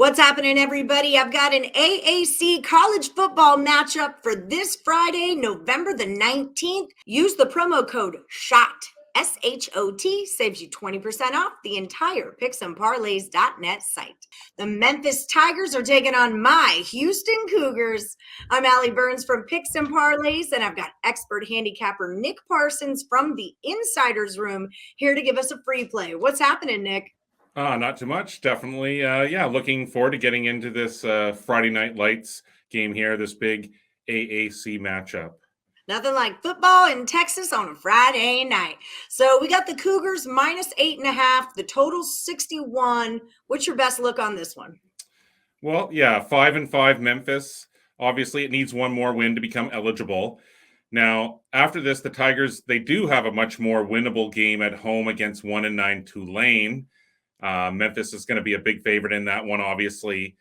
What's happening, everybody? I've got an AAC college football matchup for this Friday, November the 19th. Use the promo code SHOT, S-H-O-T, saves you 20% off the entire PicksandParlays.net site. The Memphis Tigers are taking on my Houston Cougars. I'm Allie Burns from Picks and Parlays, and I've got expert handicapper Nick Parsons from the Insiders Room here to give us a free play. What's happening, Nick? Not too much. Definitely. Looking forward to getting into this Friday Night Lights game here, this big AAC matchup. Nothing like football in Texas on a Friday night. So we got the Cougars minus 8.5. The total's 61. What's your best look on this one? Well, 5-5 Memphis. Obviously, it needs one more win to become eligible. Now, after this, the Tigers, they do have a much more winnable game at home against 1-9 Tulane. Memphis is going to be a big favorite in that one, obviously.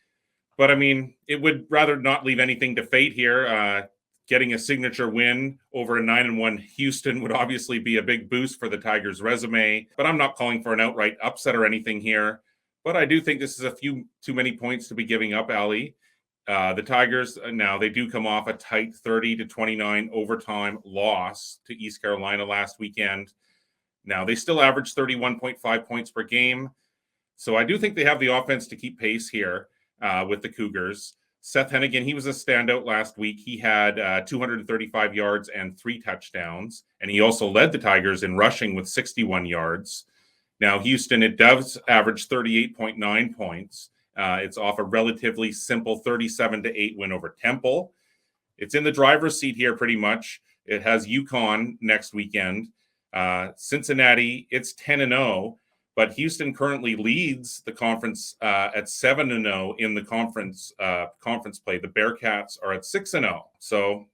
But, I mean, it would rather not leave anything to fate here. Getting a signature win over a 9-1 Houston would obviously be a big boost for the Tigers' resume. But I'm not calling for an outright upset or anything here. But I do think this is a few too many points to be giving up, Allie. The Tigers, now, they do come off a tight 30-29 overtime loss to East Carolina last weekend. Now, they still average 31.5 points per game. So I do think they have the offense to keep pace here with the Cougars. Seth Hennigan, he was a standout last week. He had 235 yards and 3 touchdowns. And he also led the Tigers in rushing with 61 yards. Now, Houston, it does average 38.9 points. It's off a relatively simple 37-8 win over Temple. It's in the driver's seat here pretty much. It has UConn next weekend. Cincinnati, it's 10-0. But Houston currently leads the conference at 7-0 in the conference play. The Bearcats are at 6-0. So,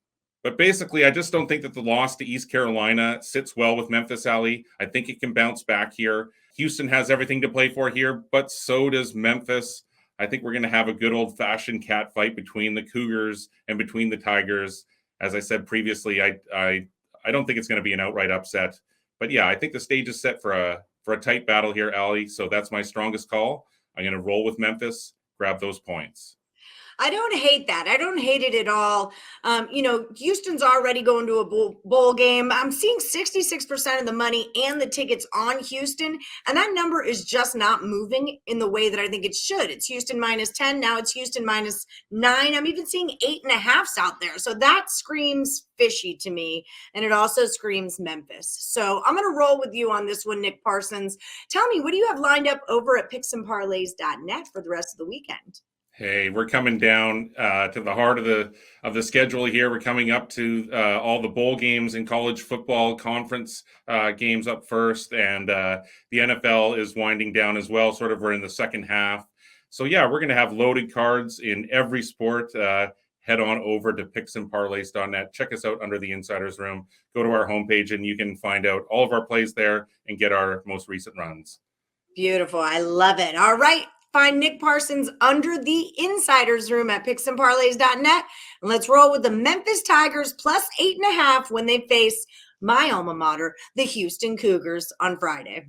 but basically, I just don't think that the loss to East Carolina sits well with Memphis, Allie. I think it can bounce back here. Houston has everything to play for here, but so does Memphis. I think we're going to have a good old-fashioned cat fight between the Cougars and between the Tigers. As I said previously, I don't think it's going to be an outright upset. But yeah, I think the stage is set for a tight battle here, Allie. So that's my strongest call. I'm going to roll with Memphis, grab those points. I don't hate that. I don't hate it at all. Houston's already going to a bowl game. I'm seeing 66% of the money and the tickets on Houston, and that number is just not moving in the way that I think it should. It's Houston minus 10. Now it's Houston minus 9. I'm even seeing 8.5s out there. So that screams fishy to me, and it also screams Memphis. So I'm going to roll with you on this one, Nick Parsons. Tell me, what do you have lined up over at PicksandParlays.net for the rest of the weekend? Hey, we're coming down to the heart of the schedule here. We're coming up to all the bowl games in college football conference games up first, and the NFL is winding down as well. Sort of, we're in the second half. So yeah, we're going to have loaded cards in every sport. Head on over to PicksandParlays.net. Check us out under the Insiders Room. Go to our homepage, and you can find out all of our plays there and get our most recent runs. Beautiful. I love it. All right. Find Nick Parsons under the Insiders Room at PicksandParlays.net. And let's roll with the Memphis Tigers plus 8.5 when they face my alma mater, the Houston Cougars, on Friday.